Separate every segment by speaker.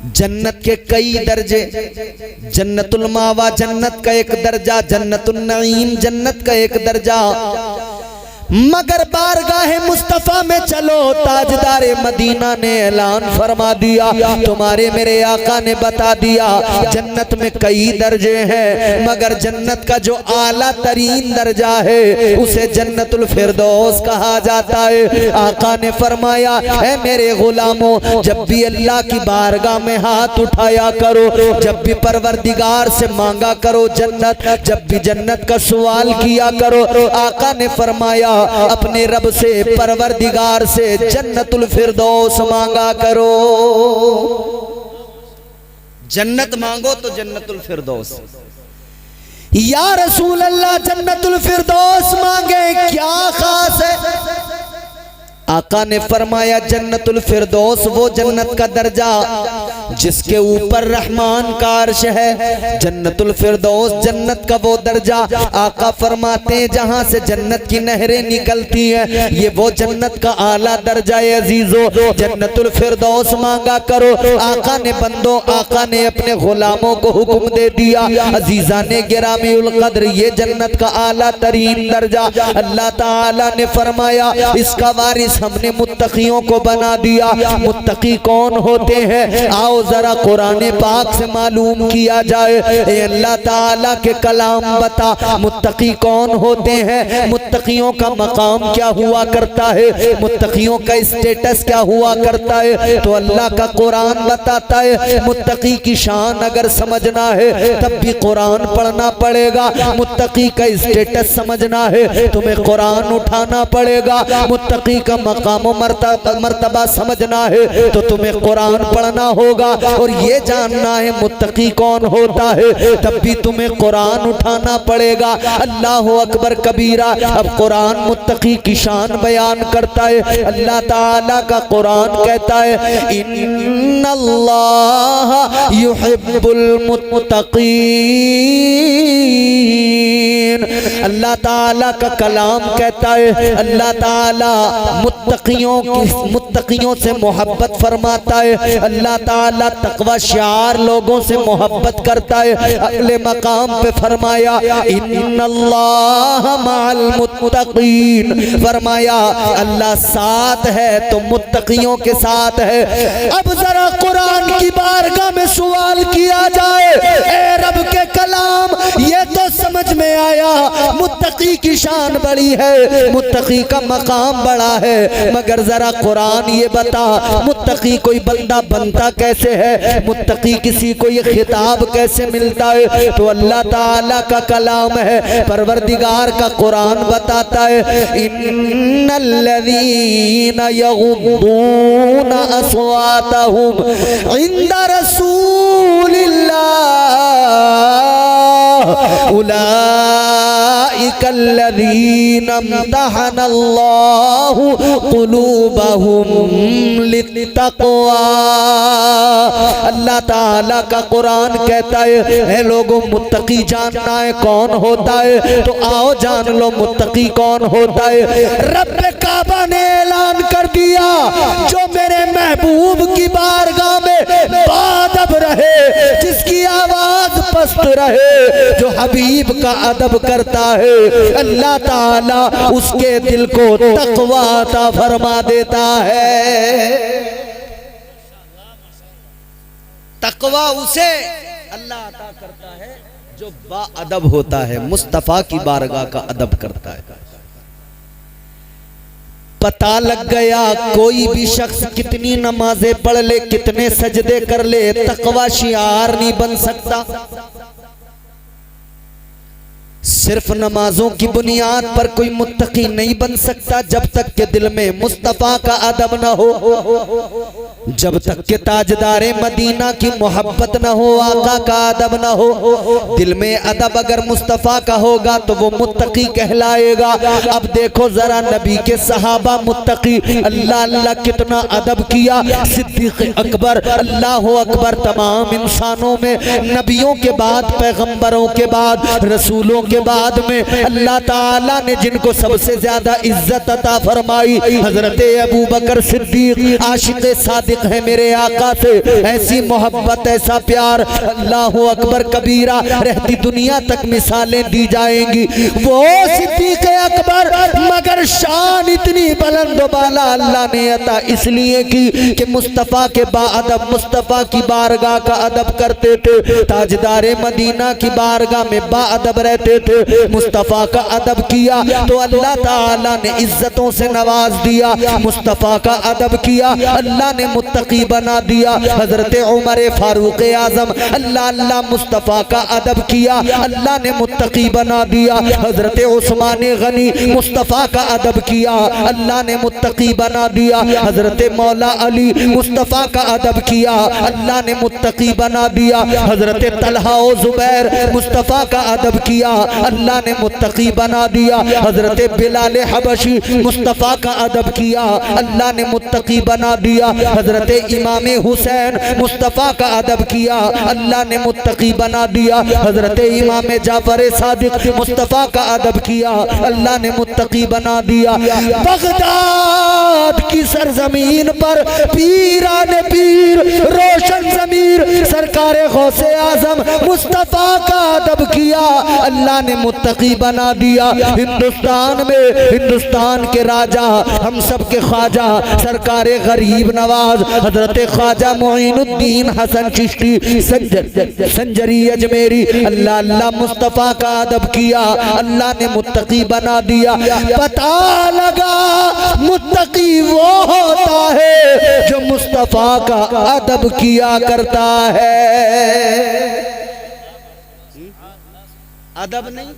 Speaker 1: जन्नत के कई दर्जे, जन्नतुल मावा जन्नत का एक दर्जा, जन्नतुल नईम जन्नत का एक दर्जा, मगर बारगाहे मुस्तफा में चलो ताजदारे मदीना ने ऐलान फरमा दिया, तुम्हारे मेरे आका ने बता दिया जन्नत में कई दर्जे हैं, मगर जन्नत का जो आला तरीन दर्जा है उसे जन्नतुल फिरदौस कहा जाता है। आका ने फरमाया है मेरे गुलामों, जब भी अल्लाह की बारगाह में हाथ उठाया करो, जब भी परवरदिगार से मांगा करो जन्नत, जब भी जन्नत का सवाल किया करो, आका ने फरमाया अपने रब से परवरदिगार से जन्नतुल फिरदौस मांगा करो। जन्नत मांगो तो जन्नतुल फिरदौस। या रसूल अल्लाह जन्नतुल फिरदौस मांगे क्या खास है? आका ने फरमाया जन्नतुल फिरदौस वो जन्नत का दर्जा जिसके ऊपर रहमान का अर्श है, जन्नतुल फिरदौस जन्नत का वो दर्जा, आका फरमाते हैं जहां से जन्नत की नहरें निकलती हैं, ये वो जन्नत का आला दर्जा है। अजीजों जन्नतुल फिरदौस मांगा करो। आका ने बंदो, आका ने अपने गुलामों को हुक्म दे दिया, अजीजा ने गिरामीउल कद्र ये जन्नत का आला तरीन दर्जा अल्लाह ताला ने फरमाया इसका वारिस हमने मुत्तकियों को बना दिया। मुत्तकी कौन होते हैं? आओ जरा कुरान पाक से मालूम किया जाए। ए अल्लाह ताला के कलाम बता मुत्तकी कौन होते हैं, मुत्तकियों का मकाम क्या हुआ करता है, मुत्तकियों का स्टेटस क्या हुआ करता है, तो अल्लाह का कुरान बताता है। मुत्तकी की शान अगर समझना है तब भी कुरान पढ़ना पड़ेगा। मुत्तकी का स्टेटस समझना है तुम्हें कुरान उठाना पड़ेगा। मुत्तकी का मकाम मर्तबा समझना है तो तुम्हें कुरान पढ़ना होगा और ये जानना है मुत्तकी कौन होता है तब भी तुम्हें कुरान उठाना पड़ेगा। अल्लाह अकबर कबीरा। अब कुरान मुत्तकी की शान बयान करता है। अल्लाह ताला का कुरान कहता है इन्नल्लाह युहिब्बुल मुत्तकीन। अल्लाह ताला का कलाम कहता है अल्लाह ताला मुत्तकियों से मोहब्बत फरमाता है। अल्लाह ताला तकवा शार लोगों से मोहब्बत करता है। अगले मकाम पे फरमाया इन्नल्लाह मअल मुत्तकीन, फरमाया अल्लाह साथ है तो मुत्तकियों के साथ है। अब जरा कुरान की बारगाह में सवाल किया जाए, ए रब के कलाम ये तो समझ में आया मुत्तकी की शान बड़ी है, मुत्तकी का मकाम बड़ा है, मगर जरा कुरान ये बता मुत्तकी कोई बंदा बनता कैसे है, मुत्तकी किसी को ये खिताब कैसे मिलता है? तो अल्लाह ताला का कलाम है, परवरदिगार का कुरान बताता है इन्नल्लज़ीना यग़ुद्दूना अस्वातहुम इंदा रसूलिल्लाह उलाइकल्लज़ीना इम्तहनल्लाहु क़ुलूबहुम लित्तक़वा। अल्लाह ताला का कुरान कहता है लोगों मुत्तकी जानना है कौन होता है तो आओ जान लो मुत्तकी कौन होता है। रब काबा ने ऐलान कर दिया जो मेरे महबूब की बारगाह में बाअदब रहे, जिसकी आवाज पस्त रहे, जो हबीब का अदब करता है, अल्लाह ताला उसके दिल को तकवा अता फरमा देता है। तकवा उसे अल्लाह अता करता है जो बाअदब होता है, मुस्तफा की बारगाह का अदब करता है। पता लग गया कोई भी शख्स कितनी नमाजें पढ़ ले, कितने सजदे कर ले, तकवा शियार नहीं बन सकता। सिर्फ नमाजों की बुनियाद पर कोई मुत्तकी नहीं बन सकता जब तक के दिल में मुस्तफा का अदब न हो, जब तक के ताजदारे मदीना की मोहब्बत न हो, आका का अदब न हो। दिल में अदब अगर मुस्तफा का होगा तो वो मुत्तकी कहलाएगा। अब देखो जरा नबी के सहाबा मुत्तकी, अल्लाह अल्लाह कितना अदब किया। सिद्दीक अकबर, अल्लाह अकबर, तमाम इंसानों में नबियों के बाद, पैगंबरों के बाद, रसूलों के बाद में अल्लाह ताला ने जिनको सबसे ज्यादा इज्जत अता फरमाई, हजरत अबू बकर सिद्दीक आशिक सादिक है मेरे आका से, ऐसी मोहब्बत ऐसा प्यार, अल्लाहु अकबर कबीरा, रहती दुनिया तक मिसालें दी जाएंगी। वो सिद्दीक अकबर, मगर शान इतनी बुलंद बाला अल्लाह ने अता इसलिए की कि मुस्तफ़ा के बाअदब, मुस्तफ़ा की बारगाह का अदब करते थे, ताजदारे मदीना की बारगाह में बाअदब रहते थे, मुस्तफ़ा का अदब किया तो अल्लाह ताला ने इज्जतों से नवाज दिया, मुस्तफ़ा का अदब किया अल्लाह ने मुत्तकी बना दिया। हजरत उमर फारूक आजम, अल्लाह अल्लाह मुस्तफ़ा का अदब किया अल्लाह ने मुत्तकी बना दिया। हजरत उस्मान गनी, मुस्तफ़ा का अदब किया अल्लाह ने मुत्तकी बना दिया। हजरत मौला अली, मुस्तफ़ा का अदब किया अल्लाह ने मुत्तकी बना दिया। हजरत तलहा और जुबैर, मुस्तफ़ा का अदब किया अल्लाह ने मुत्तकी बना दिया। हजरत बिलाल हबशी, मुस्तफ़ा का अदब किया अल्लाह ने मुत्तकी बना दिया। हजरत इमाम हुसैन, मुस्तफ़ा का अदब किया अल्लाह ने मुत्तकी बना दिया। हजरत इमाम जाफर सादिक, मुस्तफ़ा का अदब किया अल्लाह ने मुत्तकी बना दिया। बगदाद की सरजमीन पर पीराने पीर, रोशन ज़मीर, सरकारे गौसे आजम, मुस्तफ़ा का अदब किया अल्लाह ने मुत्तकी बना दिया। हिंदुस्तान में, हिंदुस्तान के राजा, हम सब के ख्वाजा, सरकारे गरीब नवाज हजरत ख्वाजा मोइनुद्दीन हसन चिश्ती संजरी अजमेरी, अल्लाह अल्लाह मुस्तफ़ा का अदब किया अल्लाह ने मुत्तकी बना दिया। पता लगा मुत्तकी वो होता है जो मुस्तफ़ा का अदब किया करता है। अदब नहीं,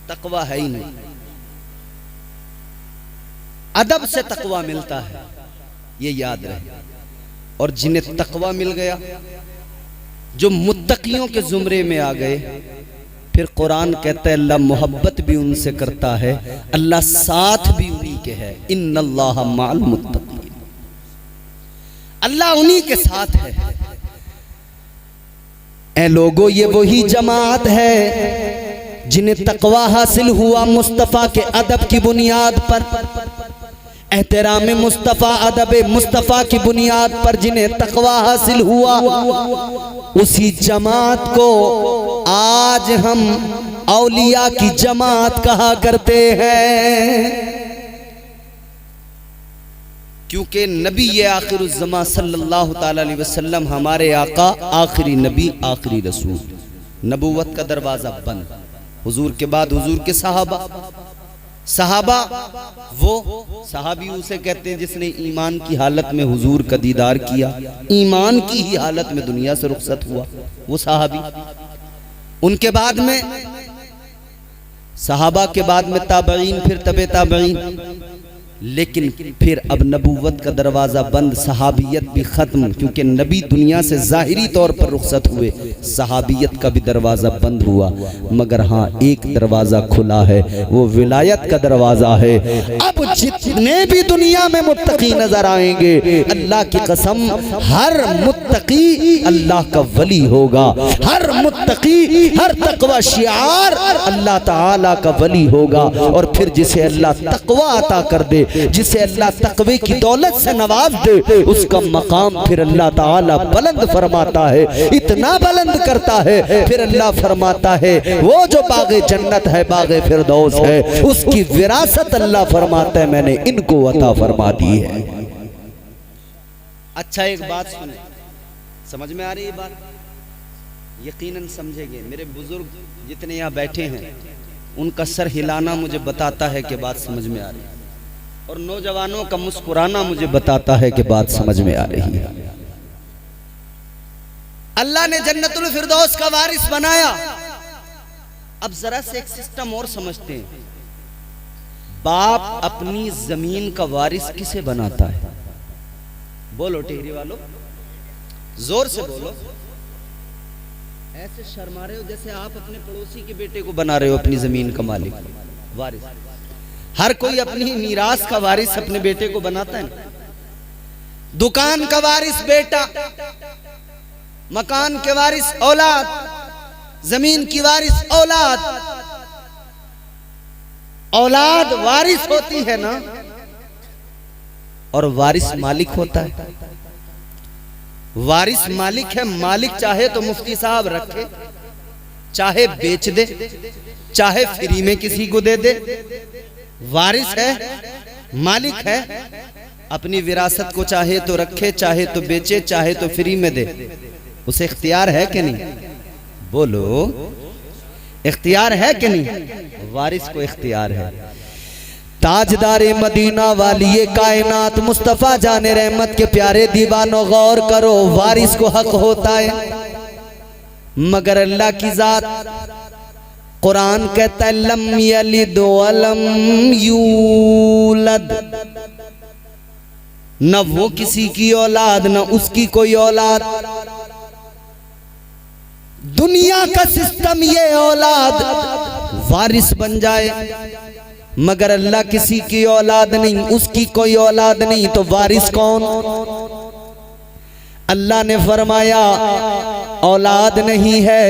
Speaker 1: तकवा है ही नहीं। अदब से तकवा मिलता है, ये याद रहे। और जिन्हें तकवा मिल गया, जो मुत्तकियों के जुमरे में आ गए, फिर कुरान कहता है अल्लाह मोहब्बत भी उनसे करता है, अल्लाह साथ भी उन्हीं के है। इन्नल्लाह माल मुत्तकीन, अल्लाह उन्हीं के साथ है। ऐ लोगों, ये वही जमात है जिन्हें तकवा हासिल हुआ मुस्तफ़ा के अदब की बुनियाद पर, एहतराम मुस्तफ़ा, अदब मुस्तफ़ा की बुनियाद पर जिन्हें तकवा हासिल हुआ, उसी जमात को आज हम औलिया की जमात कहा करते हैं। क्योंकि नबी ये आखिरुज़्ज़मा सल्लल्लाहु ताला अलैहि वसल्लम हमारे आका, आखिरी नबी, आखिरी रसूल, नबूवत का दरवाज़ा बंद। हुजूर के बाद हुजूर के सहाबा, सहाबा वो सहाबी उसे कहते हैं जिसने ईमान की हालत में हुजूर का दीदार किया, ईमान की ही हालत में दुनिया से रुखसत हुआ, वो सहाबी। उनके बाद में सहाबा के बाद में ताबईन, फिर तबे ताबईन, लेकिन फिर अब नबूवत का दरवाज़ा बंद, सहाबियत भी ख़त्म। क्योंकि नबी दुनिया से ज़ाहिरी तौर पर रुखसत हुए, सहाबियत का भी दरवाज़ा बंद हुआ। मगर हाँ, एक दरवाज़ा खुला है, वो विलायत का दरवाज़ा है। अब जितने भी दुनिया में मुत्तकी नजर आएंगे, अल्लाह की कसम, हर मुत्तकी अल्लाह का वली होगा। हर मुत्तकी, हर तकवा शिआर अल्लाह ताला का वली होगा। और फिर जिसे अल्लाह तकवा अता कर दे, जिसे अल्लाह तकवे की दौलत से नवाज दे, उसका मकाम फिर अल्लाह ताला बुलंद फरमाता है, इतना बुलंद करता है। फिर अल्लाह फरमाता है वो जो बागे जन्नत है, बागे फिरदौस है, उसकी विरासत अल्लाह फरमाता है मैंने इनको अता फरमा दी है। अच्छा, एक बात सुने, समझ में आ रही है बात? यकीनन समझेंगे। मेरे बुजुर्ग जितने यहाँ बैठे हैं, उनका सर हिलाना मुझे बताता है कि बात समझ में आ रही है, और नौजवानों का मुस्कुराना मुझे बताता है कि बात समझ में आ रही है। अल्लाह ने जन्नतुल फिरदौस का वारिस बनाया। अब जरा से एक सिस्टम और समझते हैं। बाप अपनी जमीन का वारिस किसे बनाता है? बोलो टेहरी वालों, जोर से बोलो। ऐसे शर्मा रहे हो जैसे आप अपने पड़ोसी के बेटे को बना रहे हो अपनी जमीन का मालिक, वारिस। हर कोई अपनी मीरास का वारिस अपने बेटे को बनाता है ना। दुकान का वारिस बेटा, मकान के वारिस औलाद, जमीन की वारिस औलाद, औलाद वारिस होती है ना, और वारिस मालिक होता है। वारिस मालिक है, मालिक चाहे तो मुफ्ती साहब रखे, चाहे बेच दे, चाहे फ्री में किसी को दे दे। वारिस है, मालिक है, अपनी विरासत को चाहे तो रखे, चाहे तो बेचे, चाहे तो फ्री में दे। उसे इख्तियार है कि नहीं? बोलो, इख्तियार है कि नहीं? वारिस को इख्तियार है। ताजदारे मदीना वाली कायनात मुस्तफा जाने रहमत के प्यारे दीवानों गौर करो, वारिस को हक होता है मगर अल्लाह की जात। कुरान कहता है लम यलिद वलम यूलद, न वो किसी की औलाद न उसकी कोई औलाद। दुनिया का सिस्टम ये औलाद वारिस बन जाए, मगर अल्लाह किसी की औलाद नहीं, उसकी कोई औलाद नहीं, तो वारिस कौन? अल्लाह ने फरमाया औलाद नहीं है,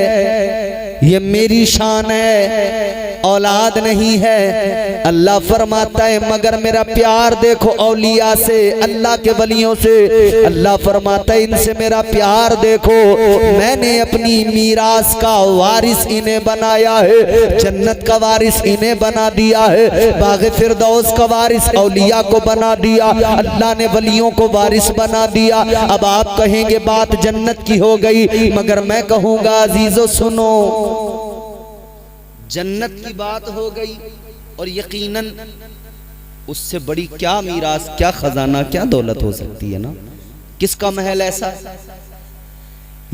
Speaker 1: ये मेरी शान है, औलाद नहीं है। अल्लाह फरमाता है मगर मेरा प्यार देखो औलिया से, अल्लाह के वलियों से। अल्लाह फरमाता है इनसे मेरा प्यार देखो, मैंने अपनी मीरास का वारिस इन्हें बनाया है, जन्नत का वारिस इन्हें बना दिया है, बाग़ फिरदौस का वारिस औलिया को बना दिया, अल्लाह ने वलियों को वारिस बना दिया। अब आप कहेंगे बात जन्नत की हो गई, मगर मैं कहूँगा अजीजों सुनो, जन्नत की बात हो गई और यकीनन उससे बड़ी क्या मीरास, क्या खजाना, क्या दौलत हो सकती है ना। किसका महल ऐसा?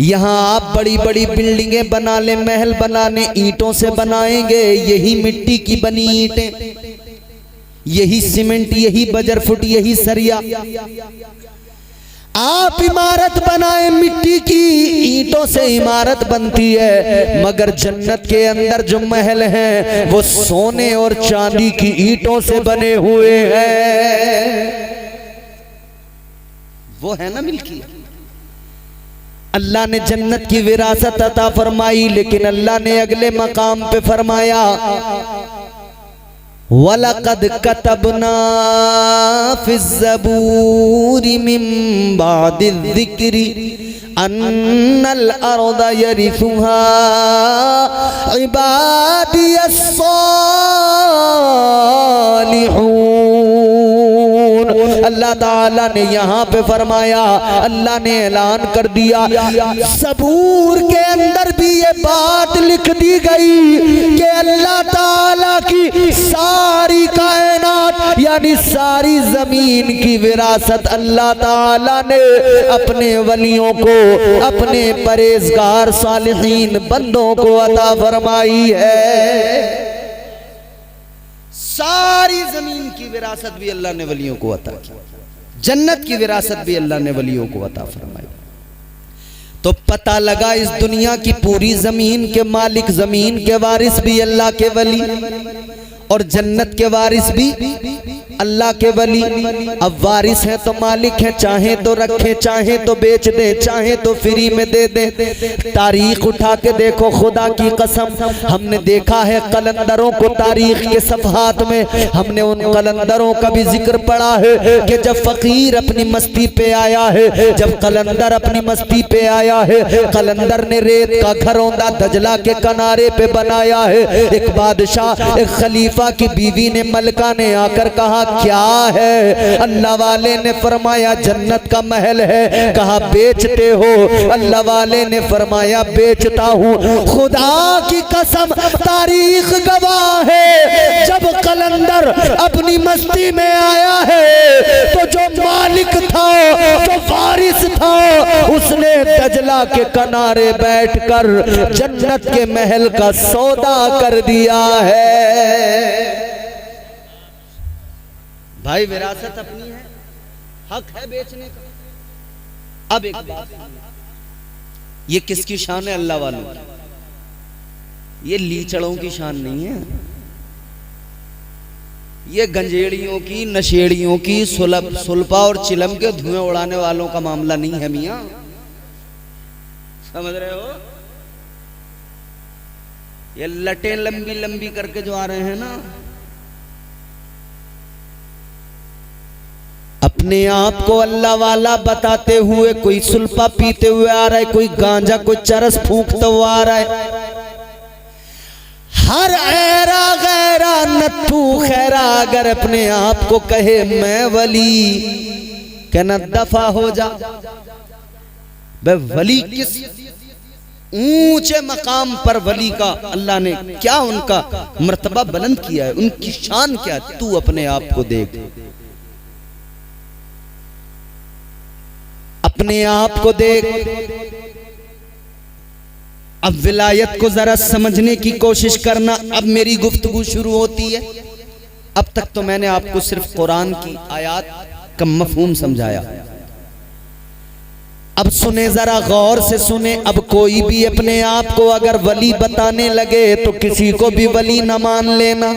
Speaker 1: यहाँ आप बड़ी बड़ी बिल्डिंगें बना ले, महल बनाने ईंटों से बनाएंगे, यही मिट्टी की बनी ईंटें, यही सीमेंट, यही बजर फुट, यही सरिया। आप इमारत बनाए मिट्टी की, ईंटों से इमारत बनती है, मगर जन्नत के अंदर जो महल हैं वो सोने और चांदी की ईंटों से बने हुए हैं। वो है ना मिल्की। अल्लाह ने जन्नत की विरासत अता फरमाई, लेकिन अल्लाह ने अगले मकाम पे फरमाया वलक़द कतबना फ़िज़्ज़बूरि मिन बादिज़्ज़िक्रि अन्नल अर्द यरिथुहा इबादियस सालिहून। अल्लाह ताला ने यहाँ पे फरमाया, अल्लाह ने ऐलान कर दिया, ज़बूर के अंदर भी ये बात लिख दी गई कि अल्लाह ताला की सारी कायनात यानी सारी जमीन की विरासत अल्लाह ताला ने अपने वलियों को, अपने परहेज़गार सालिहीन बंदों को अता फरमाई है। सारी जमीन की विरासत भी अल्लाह ने वलियों को अता की, जन्नत की विरासत भी अल्लाह ने वलियों को अता फरमाई। तो पता लगा इस दुनिया की पूरी जमीन के मालिक, जमीन के वारिस भी अल्लाह के वली और जन्नत के वारिस भी अल्लाह के वली। अब वारिस है तो मालिक है, चाहे तो रखे, चाहे तो बेच दे, चाहे तो फ्री में दे दे। तारीख उठा के देखो, खुदा की कसम हमने देखा है कलंदरों को, तारीख के सफ़हात में हमने उन कलंदरों का भी जिक्र पढ़ा है कि जब फकीर अपनी मस्ती पे आया है, जब कलंदर अपनी मस्ती पे आया है, कलंदर ने रेत का घरौंदा दजला के किनारे पे बनाया है। एक बादशाह, एक खलीफा की बीवी ने, मलका ने आकर कहा क्या है? अल्लाह वाले ने फरमाया जन्नत का महल है। कहा बेचते हो? अल्लाह वाले ने फरमाया बेचता हूँ। खुदा की कसम तारीख गवाह है, जब कलंदर अपनी मस्ती में आया है तो जो मालिक था, जो वारिस था, उसने दजला के किनारे बैठकर जन्नत के महल का सौदा कर दिया है। भाई विरासत अपनी है, हक है बेचने का। अब एक बात, ये किसकी शान है? अल्लाह वालों की। ये लीचड़ों की शान नहीं है, ये गंजेड़ियों की, नशेड़ियों की, सुलपा और चिलम के धुएं उड़ाने वालों का मामला नहीं है मियाँ, समझ रहे हो? ये लटें लंबी लंबी करके जो आ रहे हैं ना, अपने आप को अल्लाह वाला बताते हुए कोई सुल्फा पीते हुए आ रहा है, कोई गांजा कोई चरस फूंकता हुआ आ रहा है। हर ऐरा गैरा नत्थू खैरा अगर अपने आप को कहे मैं वली, कहना दफा हो जा। बे वली किस ऊंचे मकाम पर वली का अल्लाह ने क्या उनका मर्तबा बुलंद किया है, उनकी शान क्या है, तू अपने आप को देख। अपने आप को देख। अब विलायत को जरा समझने की कोशिश करना। अब मेरी गुफ्तगू शुरू होती है। अब तक तो मैंने आपको सिर्फ कुरान की आयत का मफहूम समझाया। अब सुने, जरा गौर से सुने। अब कोई भी अपने आप को अगर वली बताने लगे तो किसी को भी वली न मान लेना,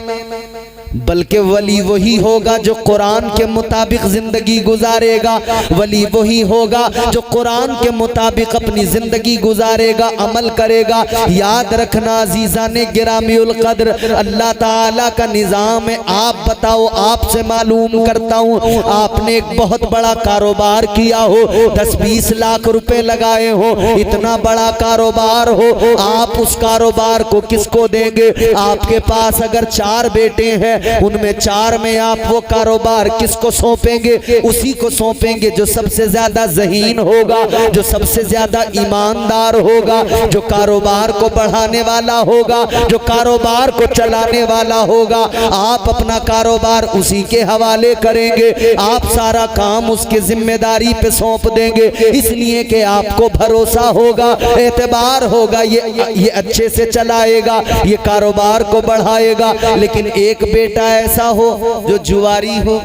Speaker 1: बल्कि वली वही होगा जो कुरान के मुताबिक जिंदगी गुजारेगा। वली वही होगा जो कुरान के मुताबिक अपनी जिंदगी गुजारेगा, अमल करेगा। याद रखना अजीज़ाने गिरामीउल कद्र, अल्लाह ताला का निज़ाम है। आप बताओ, आपसे मालूम करता हूँ, आपने एक बहुत बड़ा कारोबार किया हो, 10-20 लाख रुपए लगाए हो, इतना बड़ा कारोबार हो, आप उस कारोबार को किसको देंगे? आपके पास अगर 4 बेटे हैं, उनमें 4 में आप वो कारोबार किसको सौंपेंगे? उसी को सौंपेंगे जो सबसे ज्यादा ज़हीन होगा, जो सबसे ज्यादा ईमानदार होगा, जो कारोबार को बढ़ाने वाला होगा, जो कारोबार को चलाने वाला होगा। आप अपना कारोबार उसी के हवाले करेंगे, आप सारा काम उसके जिम्मेदारी पे सौंप देंगे, इसलिए कि आपको भरोसा होगा, एतबार होगा, ये अच्छे से चलाएगा, ये कारोबार को बढ़ाएगा। लेकिन एक बेटा ऐसा हो जो जुआरी हो,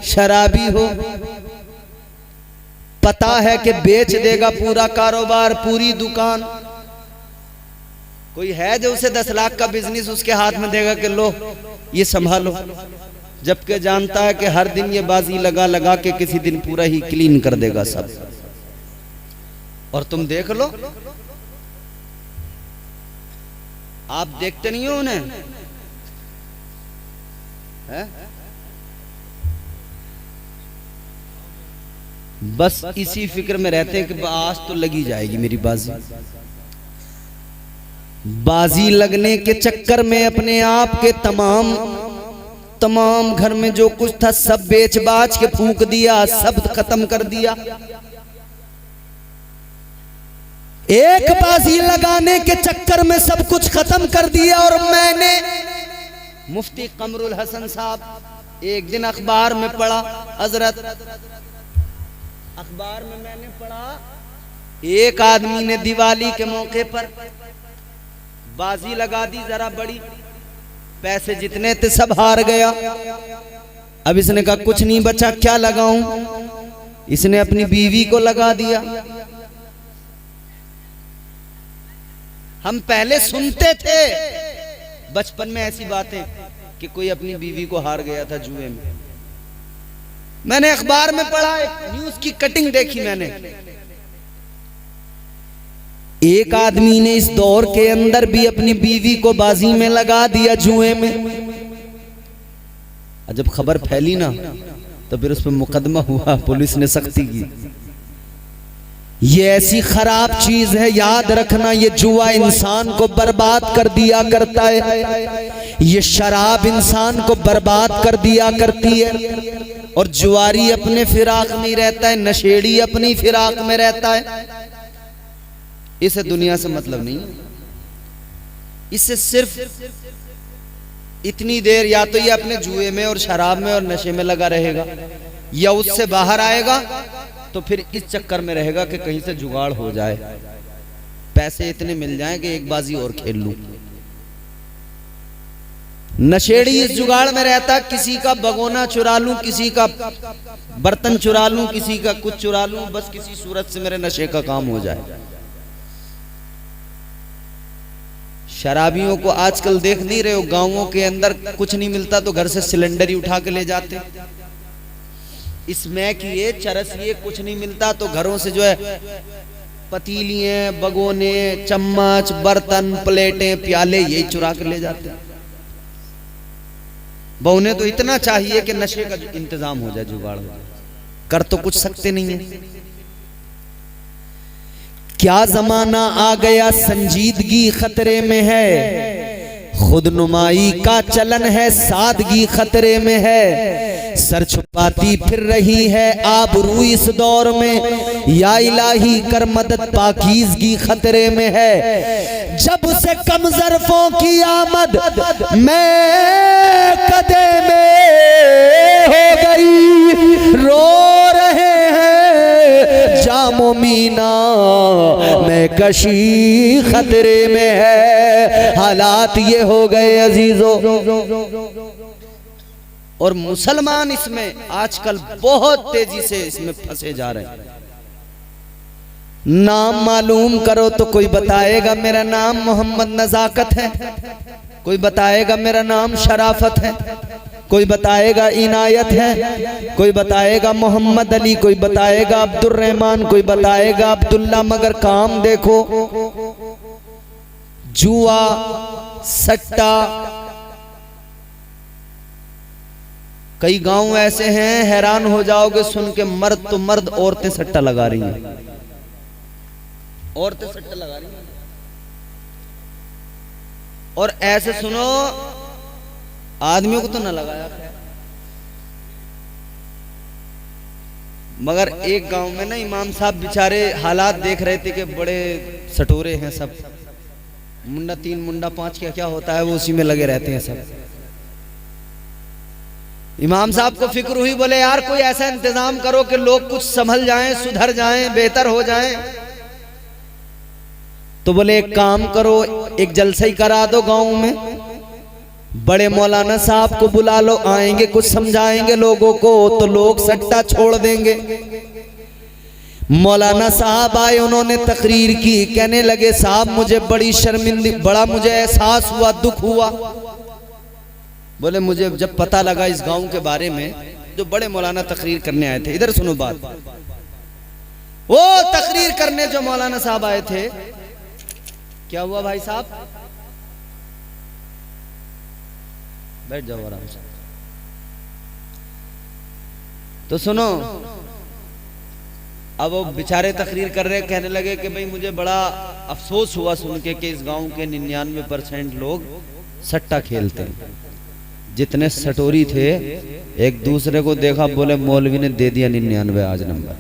Speaker 1: शराबी हो, पता है कि बेच देगा पूरा कारोबार, पूरी दुकान। कोई है जो उसे 10 लाख का बिजनेस उसके हाथ में देगा कि लो ये संभालो, जबकि जानता है कि हर दिन ये बाजी लगा लगा के किसी दिन पूरा ही क्लीन कर देगा सब। और तुम देख लो, आप देखते नहीं हो उन्हें है? बस इसी फिक्र में रहते हैं कि आज तो लगी जाएगी मेरी बाजी। बाजी लगने के चक्कर में अपने आप के तमाम घर में जो कुछ था सब बेच बाच के फूंक दिया, सब खत्म कर दिया। एक बाजी लगाने के चक्कर में सब कुछ खत्म कर दिया। और मैंने मुफ्ती कमरुल हसन साहब एक दिन अखबार में पढ़ा, हजरत अखबार में मैंने पढ़ा, एक आदमी ने दिवाली के मौके पर बाजी लगा दी जरा बड़ी, पैसे जितने थे सब हार गया। अब इसने कहा कुछ नहीं बचा, क्या लगाऊं? इसने अपनी बीवी को लगा दिया। हम पहले सुनते थे बचपन में ऐसी बातें कि कोई अपनी बीवी को हार गया था जुए में। मैंने अखबार में पढ़ा, एक न्यूज की कटिंग देखी मैंने, एक आदमी ने इस दौर के अंदर भी अपनी बीवी को बाजी में लगा दिया, जुए में। जब खबर फैली ना तो फिर उस पर मुकदमा हुआ, पुलिस ने सख्ती की। ये ऐसी खराब चीज है, याद रखना, ये जुआ इंसान को बर्बाद कर दिया करता है, ये शराब इंसान को बर्बाद कर दिया करती है। और जुआरी अपने फिराक में रहता है, नशेड़ी अपनी फिराक में रहता है। इसे दुनिया से मतलब नहीं, इससे सिर्फ इतनी देर या तो ये अपने जुए में और शराब में और नशे में लगा रहेगा, या उससे बाहर आएगा तो फिर इस चक्कर में रहेगा कि कहीं से जुगाड़ हो जाए, पैसे इतने मिल जाएं कि एक बाजी और खेल लूं। नशेड़ी इस जुगाड़ में रहता, किसी का भगोना चुरा लूं, किसी का बर्तन चुरा लूं, किसी का कुछ चुरा लूं, बस किसी सूरत से मेरे नशे का काम हो जाए। शराबियों को आजकल देख नहीं रहे हो, गांवों के अंदर कुछ नहीं मिलता तो घर से सिलेंडर ही उठा के ले जाते। इसमें कि ये चरस ये कुछ नहीं मिलता तो घरों से जो है पतीलियां, बगोने, चम्मच, बर्तन, प्लेटें, प्याले यही चुरा कर ले जाते हैं। बहुने तो इतना चाहिए कि नशे का इंतजाम हो जाए, जुगाड़ हो जाए, कर तो कुछ सकते नहीं है। क्या जमाना आ गया संजीदगी खतरे में है, खुद नुमाई का चलन है सादगी खतरे में है, सर छुपाती फिर रही है आबरू इस दौर में, या इलाही कर मदद पाकीज़गी खतरे में है। जब से कम ज़र्फ़ों की आमद मैं कदे में हो गई, रो रहे हैं जामो मीना मैं कशी खतरे में है। हालात ये हो गए अजीजों, और मुसलमान इसमें आजकल बहुत तेजी से इसमें फंसे जा रहे हैं। नाम मालूम करो तो कोई बताएगा मेरा नाम मोहम्मद नजाकत है, कोई बताएगा मेरा नाम शराफत है, कोई बताएगा इनायत है, कोई बताएगा मोहम्मद अली, कोई बताएगा अब्दुल रहमान, कोई बताएगा अब्दुल्ला, मगर काम देखो जुआ, सट्टा। कई गांव ऐसे हैं हैरान हो जाओगे सुन के, मर्द तो मर्द, औरतें सट्टा लगा रही हैं, औरतें सट्टा लगा रही हैं। और ऐसे सुनो आदमियों को तो ना लगाया, मगर एक गांव में ना इमाम साहब बेचारे हालात देख रहे थे कि बड़े सटोरे हैं सब, मुंडा 3 मुंडा 5 क्या क्या होता है वो उसी में लगे रहते हैं सब। इमाम साहब को फिक्र हुई, बोले यार कोई ऐसा इंतजाम करो कि लोग कुछ संभल जाएं, सुधर जाएं, बेहतर हो जाएं। तो बोले एक काम करो, एक जलसा ही करा दो गांव में, बड़े मौलाना साहब को बुला लो, आएंगे कुछ समझाएंगे लोगों को, तो लोग सट्टा छोड़ देंगे। मौलाना साहब आए, उन्होंने तकरीर की, कहने लगे साहब मुझे बड़ी शर्मिंदगी, बड़ा मुझे एहसास हुआ, दुख हुआ। बोले मुझे जब पता लगा इस गांव के बारे में, जो बड़े मौलाना तकरीर करने आए थे, इधर सुनो बात, वो तकरीर करने जो मौलाना साहब आए थे, क्या हुआ भाई साहब, बैठ जाओ आराम से। तो सुनो, अब वो बेचारे तकरीर कर रहे, कहने लगे कि भाई मुझे बड़ा अफसोस हुआ सुन के कि इस गांव के 99% लोग सट्टा खेलते हैं। जितने सटोरी थे एक दूसरे को देखा, बोले मौलवी ने दे दिया 99 आज नंबर।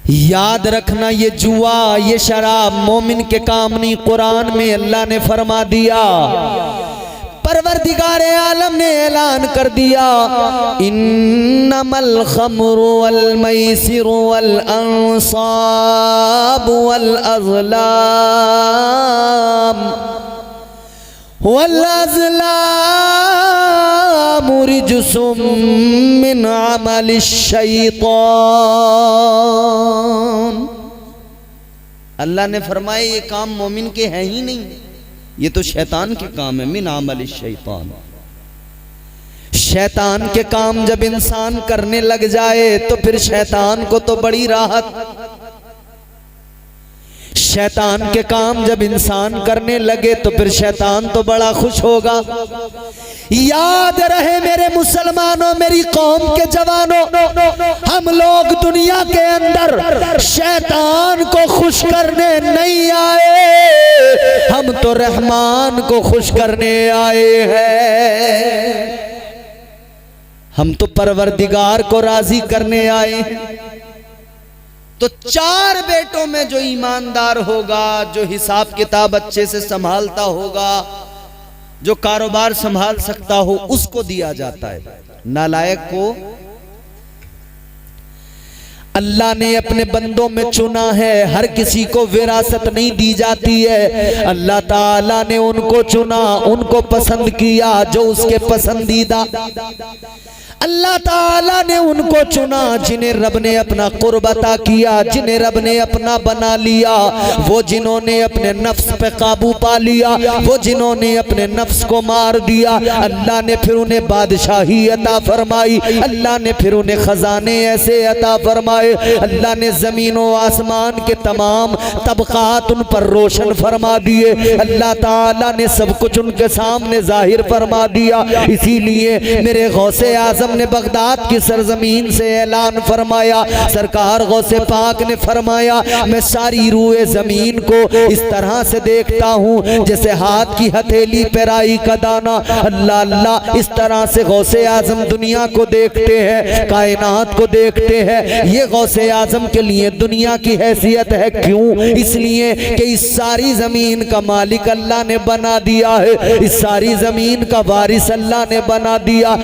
Speaker 1: याद रखना ये जुआ, ये शराब मोमिन के काम नहीं। कुरान में अल्लाह ने फरमा दिया, परवरदिगार आलम ने ऐलान कर दिया, इन्नमल खम्रु वल मैसिरु वल अंसाब वल अज़लाम वल अज़लाम रिज्सुम मिन अमलिश शैतान। अल्लाह ने फरमाया ये काम मोमिन के हैं ही नहीं, ये तो शैतान के काम है। मिन अमलिश शैतान, शैतान के काम जब इंसान करने लग जाए तो फिर शैतान को तो बड़ी राहत। शैतान के काम जब इंसान करने लगे तो फिर शैतान तो बड़ा खुश होगा। याद रहे मेरे मुसलमानों, मेरी कौम के जवानों, हम लोग दुनिया के अंदर शैतान को खुश करने नहीं आए, हम तो रहमान को खुश करने आए हैं। हम तो परवरदिगार को राजी करने आए हैं। तो 4 बेटों में जो ईमानदार होगा, जो हिसाब किताब अच्छे से संभालता होगा, जो कारोबार संभाल सकता हो, उसको दिया जाता है। नालायक को अल्लाह ने अपने बंदों में चुना है, हर किसी को विरासत नहीं दी जाती है। अल्लाह ताला ने उनको चुना, उनको पसंद किया जो उसके पसंदीदा। अल्लाह ताला ने उनको चुना जिन्हें रब ने अपना कुर्ब अता किया, जिन्हें रब ने अपना बना लिया, वो जिन्होंने अपने नफ्स पे काबू पा लिया, वो जिन्होंने अपने नफ्स को मार दिया। अल्लाह ने फिर उन्हें बादशाही अता फरमाई, अल्लाह ने फिर उन्हें खजाने ऐसे अता फरमाए, अल्लाह ने जमीन व आसमान के तमाम तबकात उन पर रोशन फरमा दिए, अल्लाह ताला ने सब कुछ उनके सामने जाहिर फरमा दिया। इसीलिए मेरे गौसे आजम ने बगदाद की सरजमीन से ऐलान फरमाया, सरकार गौसे पाक ने फरमाया, मैं सारी रूए जमीन को इस तरह से देखता हूँ जैसे हाथ की हथेली पे राई का दाना। अल्लाह अल्लाह, इस तरह से गौसे आजम दुनिया को देखते हैं, कायनात को देखते हैं। ये गौसे आजम के लिए दुनिया की हैसियत है। क्यों? इसलिए कि इस सारी जमीन का मालिक अल्लाह ने बना दिया है, इस सारी जमीन का वारिस अल्लाह ने बना दिया।